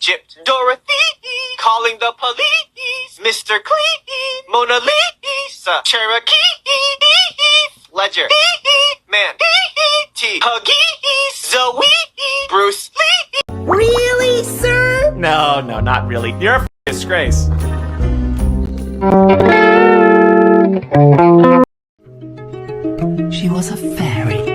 Egypt. Dorothy, calling the police. Mr. Clean, Mona Lisa, Cherokee, Ledger, Man, T, Huggy, Zoe, Bruce Lee. Really, sir? No, not really. You're a disgrace. She was a fairy.